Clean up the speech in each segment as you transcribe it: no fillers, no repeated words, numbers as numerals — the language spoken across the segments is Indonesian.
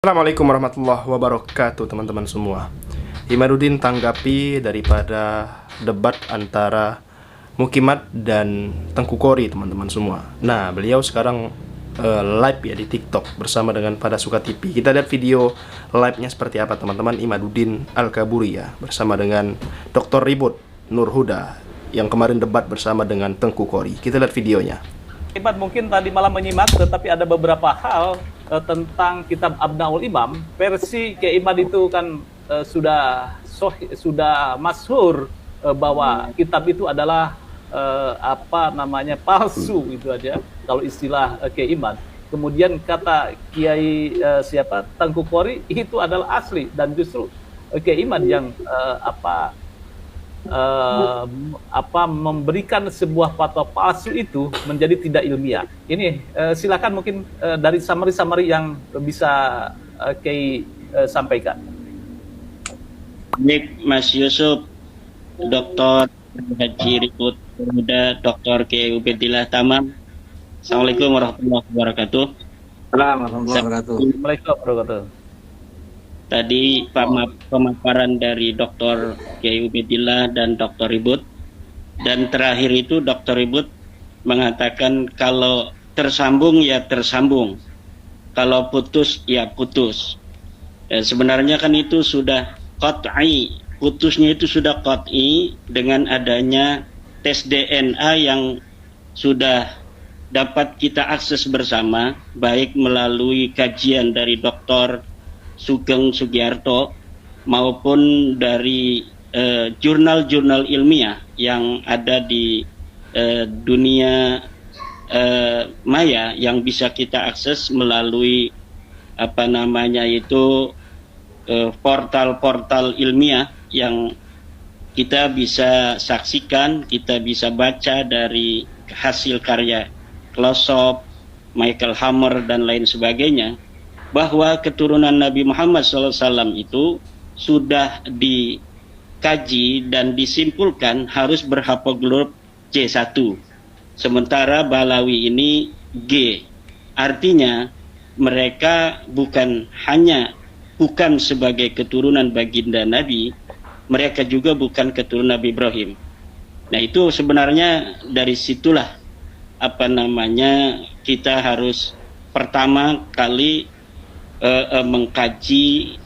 Assalamualaikum warahmatullahi wabarakatuh, teman-teman semua. Imaduddin tanggapi daripada debat antara Mukimat dan Tengku Kori, teman-teman semua. Nah, beliau sekarang live ya di TikTok bersama dengan Pada Suka TV. Kita lihat video live-nya seperti apa, teman-teman. Imaduddin Al-Kaburi ya bersama dengan Dr. Ribut Nur Huda yang kemarin debat bersama dengan Tengku Kori. Kita lihat videonya. Imam mungkin tadi malam menyimak, tetapi ada beberapa hal tentang kitab Abnaul Imam. Versi Kiai Imad itu kan sudah masyhur bahwa kitab itu adalah palsu itu aja kalau istilah Kiai Imad. Kemudian kata Kiai Tengku Kori itu adalah asli, dan justru Kiai Imad yang memberikan sebuah fatwa palsu itu menjadi tidak ilmiah. Ini silakan mungkin dari summary yang bisa Kiai sampaikan. Baik, Mas Yusuf, Dr. Haji Ribut Muda, Dr. Kiai Ubedillah Tamam. Assalamualaikum warahmatullahi wabarakatuh. Assalamualaikum warahmatullahi wabarakatuh. Tadi pemaparan dari Dr. Kiai Ubedillah dan Dr. Ribut, dan terakhir itu Dr. Ribut mengatakan kalau tersambung ya tersambung, kalau putus ya putus. Sebenarnya kan itu sudah qat'i, putusnya itu sudah qat'i dengan adanya tes DNA yang sudah dapat kita akses bersama, baik melalui kajian dari Dr. Sugeng Sugiarto maupun dari jurnal-jurnal ilmiah yang ada di dunia maya yang bisa kita akses melalui portal-portal ilmiah yang kita bisa saksikan, kita bisa baca dari hasil karya Closop, Michael Hammer dan lain sebagainya, bahwa keturunan Nabi Muhammad SAW itu sudah dikaji dan disimpulkan harus berhaplogrup C1. Sementara Balawi ini G. Artinya mereka bukan sebagai keturunan baginda Nabi, mereka juga bukan keturunan Nabi Ibrahim. Nah, itu sebenarnya dari situlah kita harus pertama kali mengkaji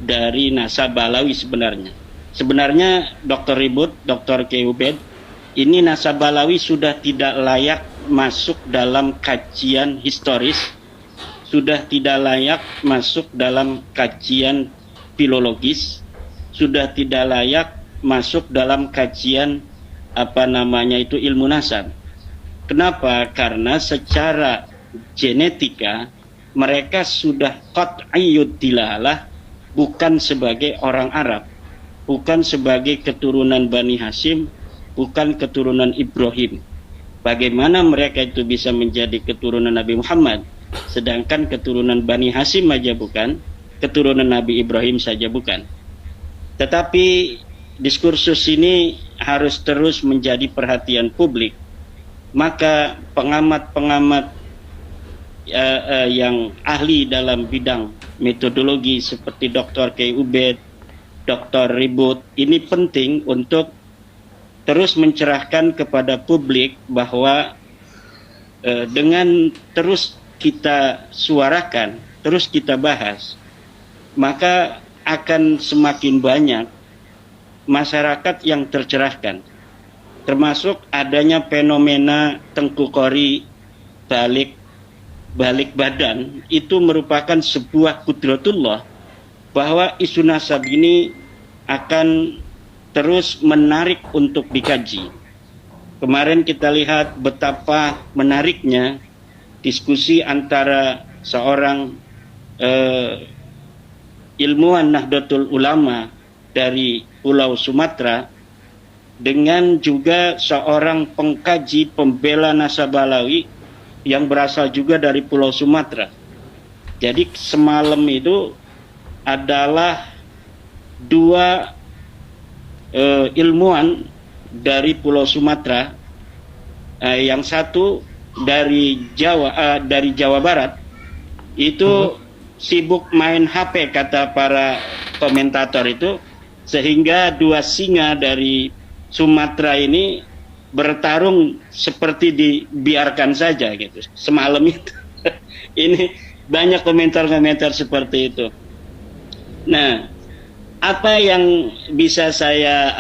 dari nasab Balawi sebenarnya. Sebenarnya Dr. Ribut, Dr. Kiai Ubed, ini nasab Balawi sudah tidak layak masuk dalam kajian historis, sudah tidak layak masuk dalam kajian filologis, sudah tidak layak masuk dalam kajian ilmu nasab. Kenapa? Karena secara genetika mereka sudah qat'iyyud dilalah, bukan sebagai orang Arab, bukan sebagai keturunan Bani Hashim, bukan keturunan Ibrahim. Bagaimana mereka itu bisa menjadi keturunan Nabi Muhammad, sedangkan keturunan Bani Hashim aja bukan, keturunan Nabi Ibrahim saja bukan. Tetapi diskursus ini harus terus menjadi perhatian publik. Maka pengamat-pengamat yang ahli dalam bidang metodologi seperti Dr. Kiai Ubed, Dr. Ribut, ini penting untuk terus mencerahkan kepada publik bahwa dengan terus kita suarakan, terus kita bahas, maka akan semakin banyak masyarakat yang tercerahkan, termasuk adanya fenomena Tengku Kori balik badan. Itu merupakan sebuah kudratullah bahwa isu nasab ini akan terus menarik untuk dikaji. Kemarin kita lihat betapa menariknya diskusi antara seorang ilmuwan Nahdlatul Ulama dari Pulau Sumatera dengan juga seorang pengkaji pembela nasab Balawi yang berasal juga dari Pulau Sumatera. Jadi semalam itu adalah dua ilmuwan dari Pulau Sumatera, yang satu dari Jawa Barat, itu sibuk main HP, kata para komentator itu, sehingga dua singa dari Sumatera ini bertarung seperti dibiarkan saja gitu semalam itu. Ini banyak komentar-komentar seperti itu. Nah, apa yang bisa saya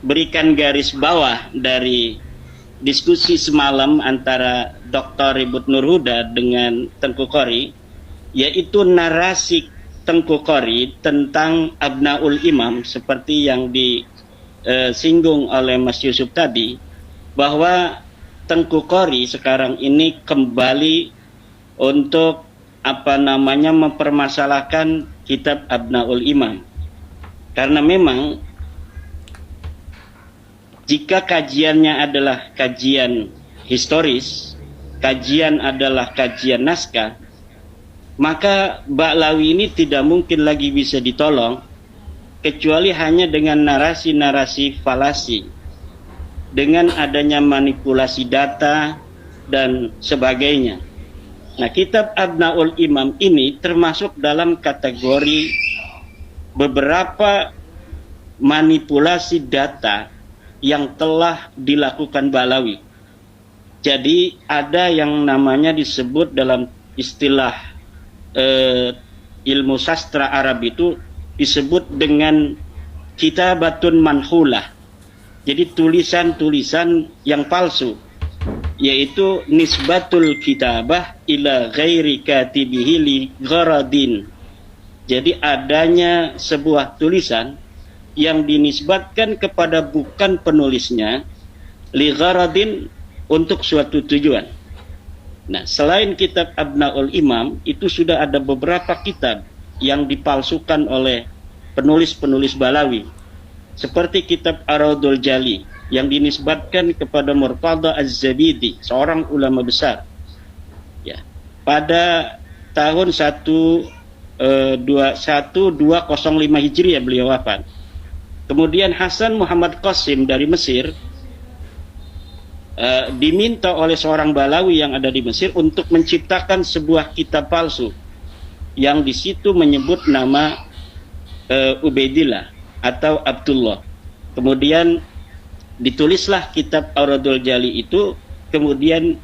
berikan garis bawah dari diskusi semalam antara Dr. Ribut Nurhuda dengan Tengku Qori, yaitu narasi Tengku Qori tentang Abnaul Imam seperti yang disinggung oleh Mas Yusuf tadi, bahwa Tengku Qori sekarang ini kembali untuk mempermasalahkan kitab Abnaul Imam. Karena memang jika kajiannya adalah kajian historis, kajian adalah kajian naskah, maka Ba'lawi ini tidak mungkin lagi bisa ditolong kecuali hanya dengan narasi-narasi falasi, dengan adanya manipulasi data dan sebagainya. Nah, kitab Abnaul Imam ini termasuk dalam kategori beberapa manipulasi data yang telah dilakukan Ba'lawi. Jadi ada yang namanya disebut dalam istilah ilmu sastra Arab itu disebut dengan kitabatun manhulah. Jadi tulisan-tulisan yang palsu, yaitu nisbatul kitabah ila ghairi katibihi li gharadin. Jadi adanya sebuah tulisan yang dinisbatkan kepada bukan penulisnya li gharadin, untuk suatu tujuan. Nah, selain kitab Abnaul Imam, itu sudah ada beberapa kitab yang dipalsukan oleh penulis-penulis Ba'lawi. Seperti kitab Ar-Raudul Jali yang dinisbatkan kepada Murtada Az-Zabidi, seorang ulama besar. Ya, pada tahun 1205 Hijriah beliau wafat. Kemudian Hasan Muhammad Qasim dari Mesir diminta oleh seorang Ba'lawi yang ada di Mesir untuk menciptakan sebuah kitab palsu yang di situ menyebut nama Ubaidillah atau Abdullah. Kemudian ditulislah kitab Ar-Raudul Jali itu, kemudian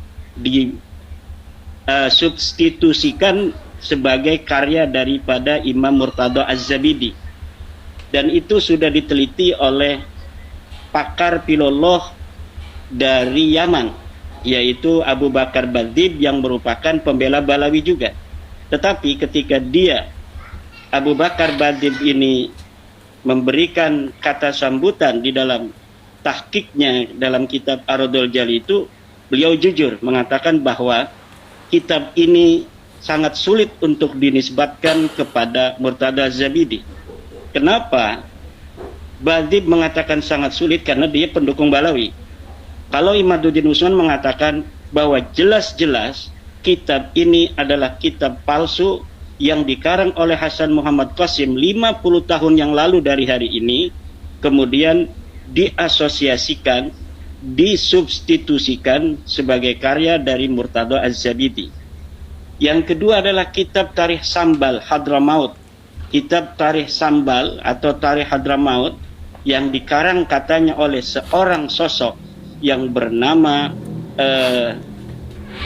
disubstitusikan sebagai karya daripada Imam Murtada Az-Zabidi. Dan itu sudah diteliti oleh pakar filolog dari Yaman, yaitu Abu Bakar Badzib yang merupakan pembela Ba'lawi juga. Tetapi ketika Abu Bakar Badzib ini memberikan kata sambutan di dalam tahqiqnya dalam kitab Ar-Raudul Jali itu, beliau jujur mengatakan bahwa kitab ini sangat sulit untuk dinisbatkan kepada Murtada Az-Zabidi. Kenapa Badzib mengatakan sangat sulit? Karena dia pendukung Ba'lawi. Kalau Imaduddin Usman mengatakan bahwa jelas-jelas kitab ini adalah kitab palsu yang dikarang oleh Hasan Muhammad Qasim 50 tahun yang lalu dari hari ini, kemudian diasosiasikan, disubstitusikan sebagai karya dari Murtada Az-Zabidi. Yang kedua adalah kitab Tarikh Sambal Hadramaut. Kitab Tarikh Sambal atau Tarikh Hadramaut yang dikarang katanya oleh seorang sosok yang bernama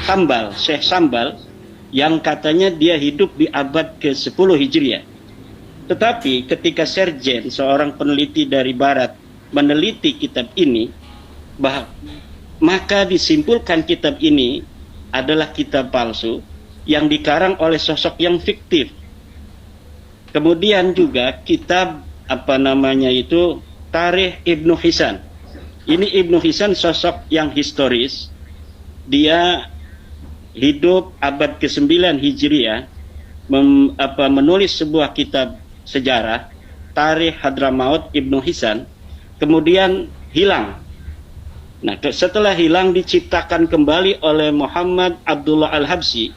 Sambal, Syekh Sambal, yang katanya dia hidup di abad ke-10 Hijriah. Tetapi ketika Serjen, seorang peneliti dari Barat, meneliti kitab ini, maka disimpulkan kitab ini adalah kitab palsu yang dikarang oleh sosok yang fiktif. Kemudian juga kitab Tarikh Ibnu Hisan. Ini Ibnu Hisan sosok yang historis. Dia hidup abad ke-9 Hijriah, menulis sebuah kitab sejarah, Tarikh Hadramaut Ibnu Hisan, kemudian hilang. Nah, setelah hilang diciptakan kembali oleh Muhammad Abdullah Al-Habsyi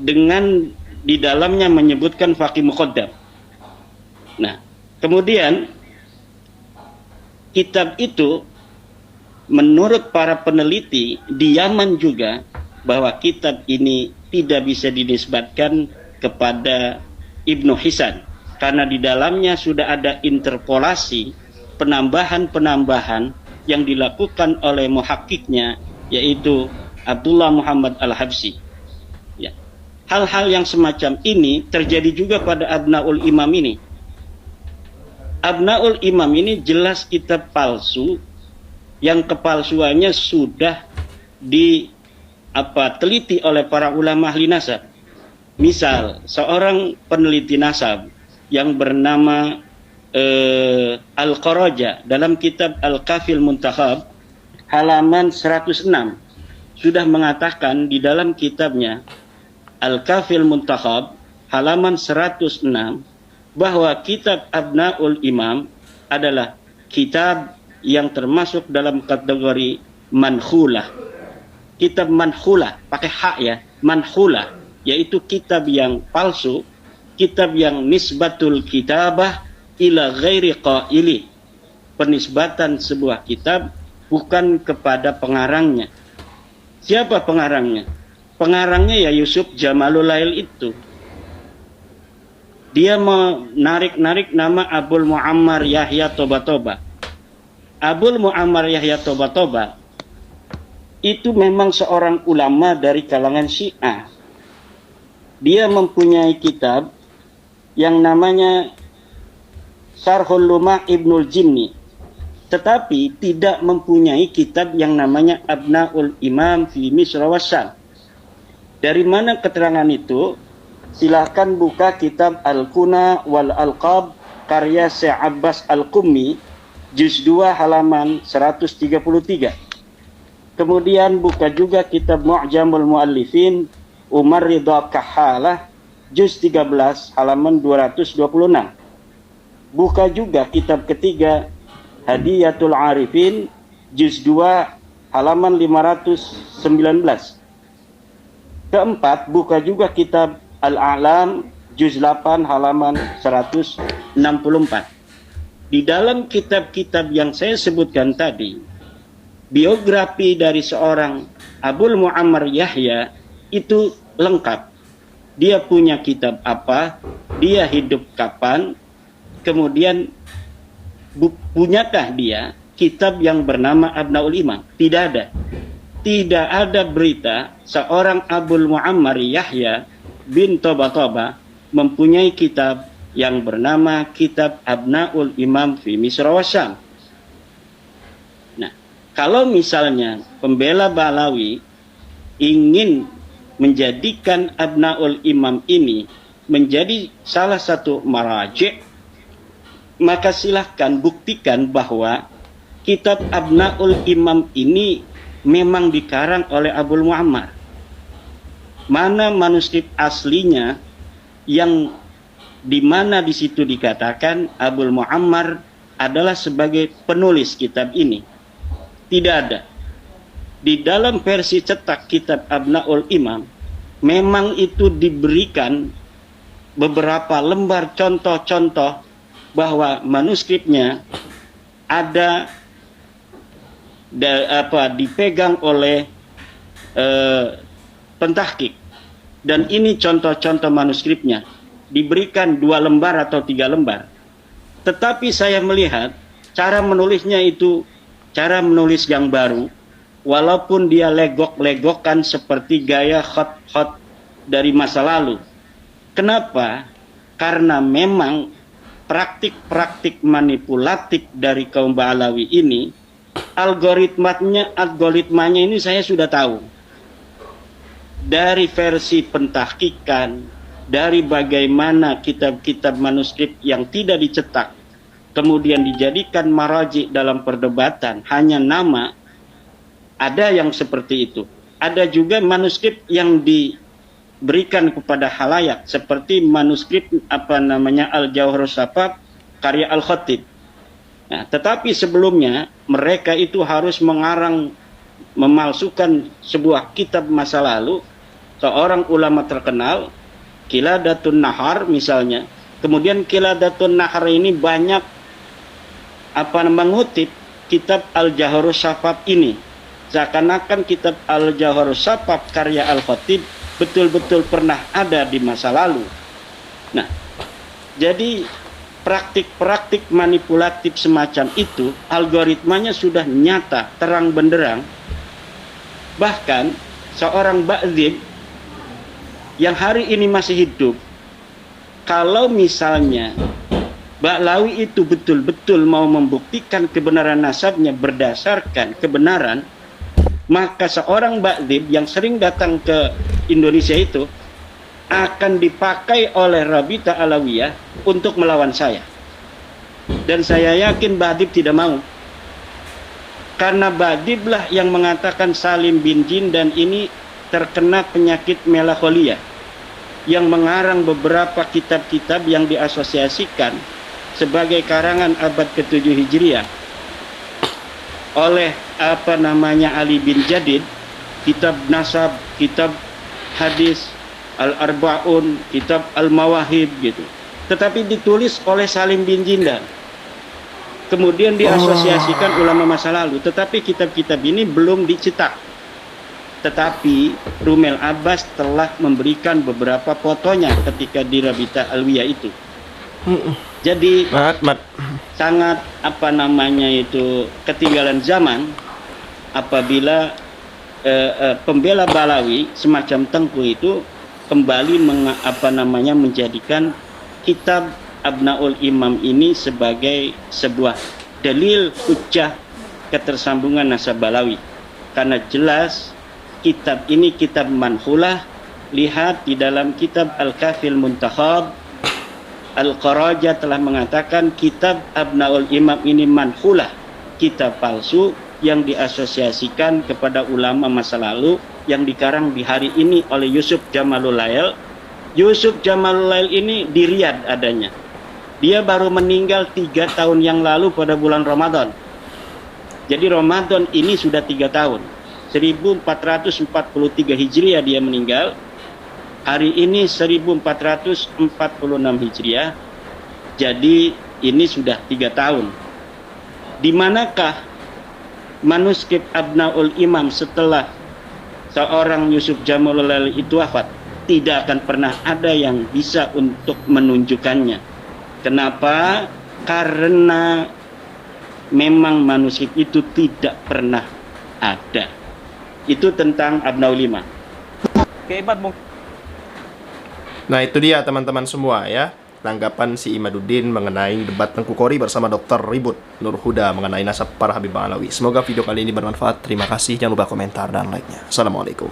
dengan di dalamnya menyebutkan Faqih Muqaddam. Nah, kemudian kitab itu menurut para peneliti di Yaman juga bahwa kitab ini tidak bisa dinisbatkan kepada Ibnu Hisan, karena di dalamnya sudah ada interpolasi, penambahan-penambahan yang dilakukan oleh muhakkiknya, yaitu Abdullah Muhammad Al-Habsyi. Ya. Hal-hal yang semacam ini terjadi juga pada Abnaul Imam ini. Abnaul Imam ini jelas kitab palsu, yang kepalsuannya sudah diteliti oleh para ulama ahli nasab. Misal, seorang peneliti nasab yang bernama Al-Qaraja dalam kitab Al-Kafil Muntakhab halaman 106 sudah mengatakan di dalam kitabnya Al-Kafil Muntakhab halaman 106 bahwa kitab Abnaul Imam adalah kitab yang termasuk dalam kategori manhulah. Kitab manhulah, pakai hak ya, manhulah, yaitu kitab yang palsu, kitab yang nisbatul kitabah ila ghairi qaili, penisbatan sebuah kitab bukan kepada pengarangnya. Siapa pengarangnya? Pengarangnya ya Yusuf Jamalul Lail itu. Dia menarik-narik nama Abul Muammar Yahya Toba-Toba. Abul Muammar Yahya Toba-Toba itu memang seorang ulama dari kalangan Syiah. Dia mempunyai kitab yang namanya Syarhul Lumah Ibnul Jinni, tetapi tidak mempunyai kitab yang namanya Abnaul Imam fi Misr wa Syam. Dari mana keterangan itu? Silahkan buka kitab Al-Kuna wal Alqab karya Syekh Abbas Al-Qummi juz 2 halaman 133. Kemudian buka juga kitab Mu'jamul Mu'allifin Umar Ridha Kahalah juz 13 halaman 226. Buka juga kitab ketiga Hadiyatul Arifin juz 2 halaman 519. Keempat, buka juga kitab Al-A'lam juz 8 halaman 164. Di dalam kitab-kitab yang saya sebutkan tadi, biografi dari seorang Abul Muammar Yahya itu lengkap. Dia punya kitab apa, dia hidup kapan, kemudian punyakah dia kitab yang bernama Abnaul Imam? Tidak ada. Tidak ada berita seorang Abul Muammar Yahya bin Toba-Toba mempunyai kitab yang bernama Kitab Abnaul Imam fi Misr wa Syam. Nah, kalau misalnya pembela Balawi ingin menjadikan Abnaul Imam ini menjadi salah satu maraji', maka silahkan buktikan bahwa kitab Abnaul Imam ini memang dikarang oleh Abul Muammar. Mana manuskrip aslinya yang dimana di situ dikatakan Abul Muammar adalah sebagai penulis kitab ini? Tidak ada. Di dalam versi cetak kitab Abnaul Imam memang itu diberikan beberapa lembar contoh-contoh bahwa manuskripnya ada dipegang oleh pentahkik, dan ini contoh-contoh manuskripnya diberikan 2 lembar atau 3 lembar. Tetapi saya melihat cara menulisnya itu cara menulis yang baru, walaupun dia legok-legokan seperti gaya khot-khot dari masa lalu. Kenapa? Karena memang praktik-praktik manipulatif dari kaum Ba'alawi ini, algoritmanya ini saya sudah tahu. Dari versi pentahkikan, dari bagaimana kitab-kitab manuskrip yang tidak dicetak, kemudian dijadikan maraji dalam perdebatan, hanya nama, ada yang seperti itu. Ada juga manuskrip yang diberikan kepada halayak, seperti manuskrip Al-Jawharus Safaf karya Al-Khatib. Nah, tetapi sebelumnya mereka itu harus memalsukan sebuah kitab masa lalu, seorang ulama terkenal, Qiladatun Nahar misalnya. Kemudian Qiladatun Nahar ini banyak mengutip kitab Al-Jawharus Safaf ini. seakan-akan kitab Al-Jawharus Safaf karya Al-Khatib betul-betul pernah ada di masa lalu. Nah, jadi praktik-praktik manipulatif semacam itu, algoritmanya sudah nyata, terang benderang. Bahkan seorang Ba'dzib yang hari ini masih hidup, kalau misalnya Ba'lawi itu betul-betul mau membuktikan kebenaran nasabnya berdasarkan kebenaran, maka seorang Ba'dzib yang sering datang ke Indonesia itu akan dipakai oleh Rabita Alawiyah untuk melawan saya. Dan saya yakin Ba'dzib tidak mau. Karena Ba'dzib lah yang mengatakan Salim bin Jin dan ini terkena penyakit melankolia, yang mengarang beberapa kitab-kitab yang diasosiasikan sebagai karangan abad ke-7 Hijriah oleh Ali bin Jadid, kitab Nasab, kitab Hadis, Al-Arba'un, kitab Al-Mawahib gitu. Tetapi ditulis oleh Salim bin Jindan. Kemudian diasosiasikan ulama masa lalu, tetapi kitab-kitab ini belum dicetak. Tetapi Rumel Abbas telah memberikan beberapa fotonya ketika di Rabita Alawiyah itu. Jadi sangat ketinggalan zaman apabila pembela Balawi semacam Tengku itu kembali menjadikan kitab Abnaul Imam ini sebagai sebuah dalil hujjah ketersambungan nasab Balawi. Karena jelas kitab ini kitab manhulah. Lihat di dalam kitab Al-Kafil Muntakhab, Al-Qaraja telah mengatakan kitab Abnaul Imam ini manhulah, kitab palsu yang diasosiasikan kepada ulama masa lalu yang dikarang di hari ini oleh Yusuf Jamalul Lail. Yusuf Jamalul Lail ini di Riyadh adanya. Dia baru meninggal 3 tahun yang lalu pada bulan Ramadan. Jadi Ramadan ini sudah 3 tahun. 1443 Hijriah dia meninggal. Hari ini 1446 Hijriah. Jadi ini sudah 3 tahun. Di manakah manuskrip Abnaul Imam setelah seorang Yusuf Jamalul Lail itu wafat? Tidak akan pernah ada yang bisa untuk menunjukkannya. Kenapa? Karena memang manuskrip itu tidak pernah ada. Itu tentang Abnaul Imam. Oke, Imad, Nah itu dia teman-teman semua ya, tanggapan si Imaduddin mengenai debat Tengku Qori bersama Dr. Ribut Nur Huda mengenai nasab para Habib Alawi. Semoga video kali ini bermanfaat. Terima kasih, jangan lupa komentar dan like-nya. Assalamualaikum.